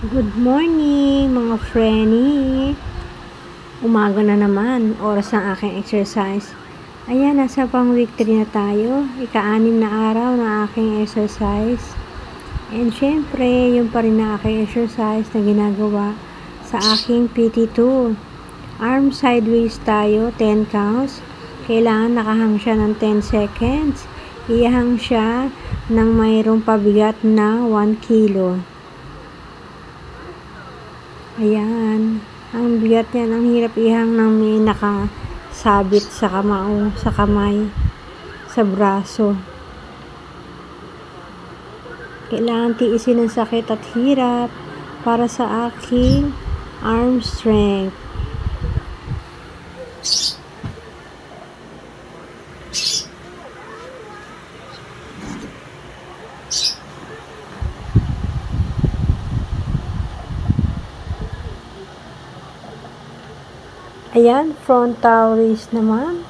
Good morning mga frenny. Umaga na naman, oras ng aking exercise. Ayan, nasa pang week 3 na tayo. Ika-6 na araw na aking exercise. And syempre, yung pa rin na aking exercise na ginagawa sa aking PT2. Arm sideways tayo, 10 counts. Kailangan nakahang siya ng 10 seconds. Iyahang siya ng mayroong pabigat na 1 kilo. Ayan. Ang bigat yan. Ang hirap ihang ng may nakasabit sa kamao, sa kamay, sa braso. Kailangan tiisin ang sakit at hirap para sa aking arm strength. Ayan, frontal raise naman.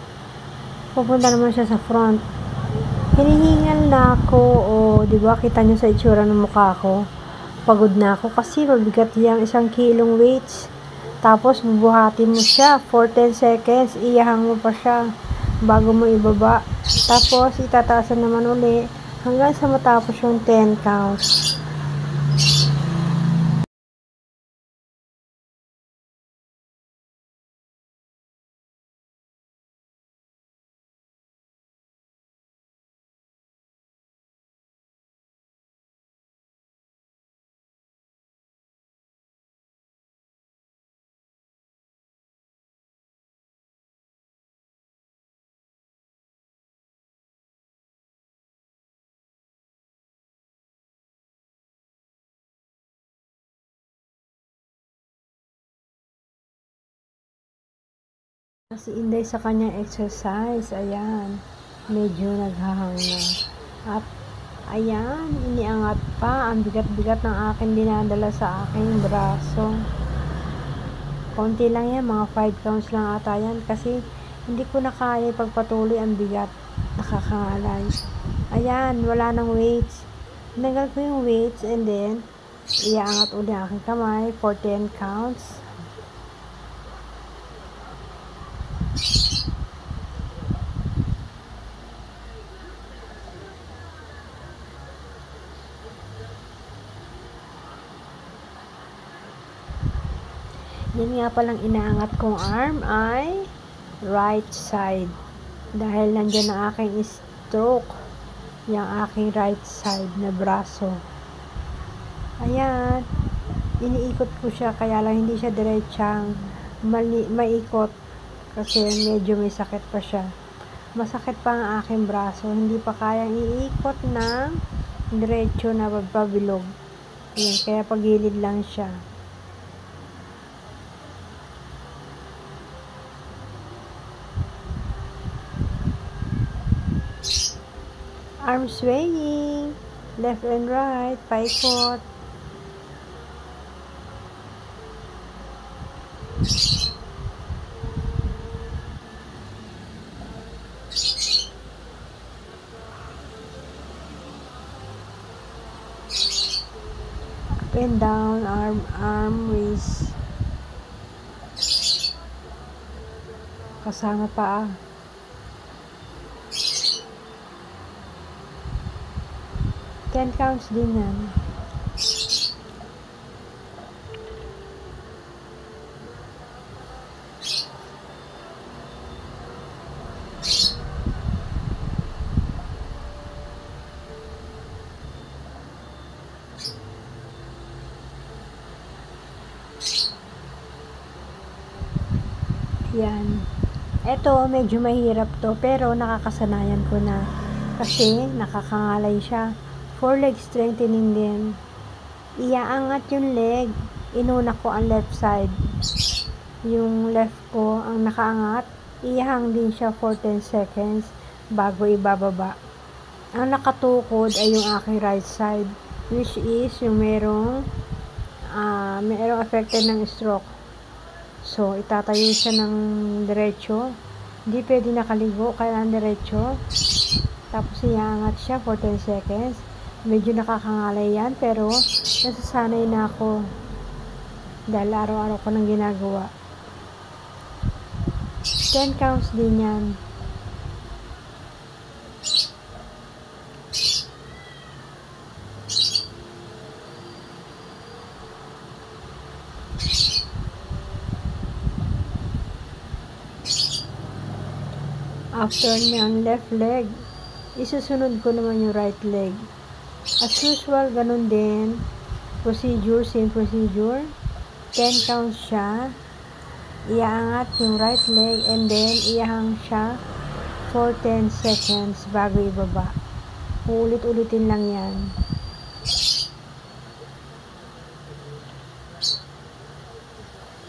Pupunta naman siya sa front. Hinihingal na ako, di ba kita nyo sa itsura ng mukha ko. Pagod na ako kasi mabigat yung 1 kilong weights. Tapos bubuhatin mo siya for 10 seconds, iyahang mo pa siya bago mo ibaba. Tapos itataasan naman uli hanggang sa matapos yung 10 counts. Si Inday sa kanyang exercise, ayan, medyo naghahang na. At ayan, iniangat pa, ang bigat-bigat ng akin dinadala sa aking braso. Konti lang yan, mga 5 counts lang ata yan kasi hindi ko na kaya pagpatuloy ang bigat, nakakangalay. Ayan, wala nang weights. Tinagal ko yung weights and then iaangat ulit ang aking kamay for 10 counts. Yan nga palang inaangat kong arm ay right side. Dahil nandyan ang aking stroke, yung aking right side na braso. Ayan, iniikot ko siya kaya lang hindi siya diretsang maikot kasi medyo may sakit pa siya. Masakit pa ang aking braso, hindi pa kayang iikot ng diretso na pabilog. Ayan, kaya pagilid lang siya. Arm swaying, left and right, paikot. Up and down, arm raise. Kasama paa. Ten counts din yan. Yan. Eto, medyo mahirap to, pero nakakasanayan ko na. Kasi, nakakangalay siya. For leg strengthening din. Iaangat yung leg. Inuna ko ang left side. Yung left ko, ang nakaangat. Iyahang din siya for 10 seconds bago ibababa. Ang nakatukod ay yung aking right side. Which is yung merong affected ng stroke. So, itatayo siya ng diretso. Hindi pwede nakaligo, kailangan diretso. Tapos, iaangat siya for 10 seconds. Medyo nakakangalay yan, pero nasasanay na ako dahil araw-araw ko nang ginagawa. 10 counts din yan. After ng left leg, isusunod ko naman yung right leg. As usual, ganun din. Procedure, same procedure. 10 counts siya. Iaangat yung right leg and then iahang siya for 10 seconds bago ibaba. Uulit-ulitin lang yan.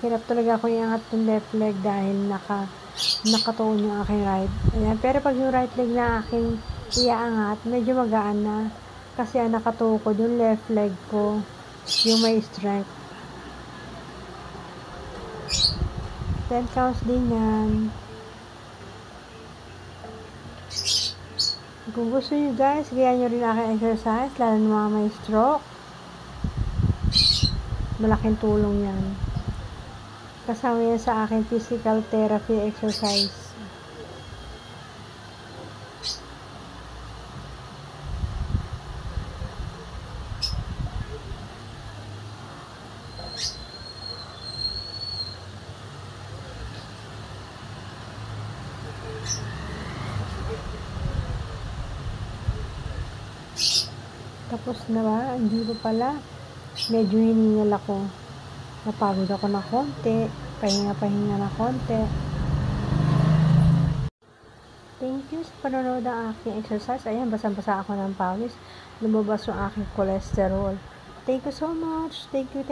Hirap talaga ako iangat yung left leg dahil nakatuon yung aking right. Ayan. Pero pag yung right leg na aking iaangat, medyo magaan na. Kasi nakatukod yung left leg ko, yung may strength. 10 counts din yan. Kung gusto nyo guys, gayan nyo rin aking exercise, lalo ng mga may stroke. Malaking tulong yan. Kasama yan sa aking physical therapy exercise. Tapos na ba? Hindi pa pala. Medyo hiningal ako. Napagod ako na konti. Pahinga na konti. Thank you sa panonood ng aking exercise. Ayan, basang-basa ako ng pawis. Lumabas yung aking cholesterol. Thank you so much. Thank you.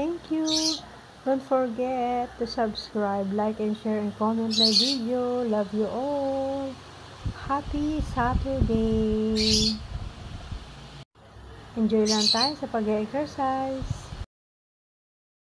Don't forget to subscribe, like, and share, and comment my video. Love you all. Happy Saturday. Enjoy lang tayo sa pag-exercise.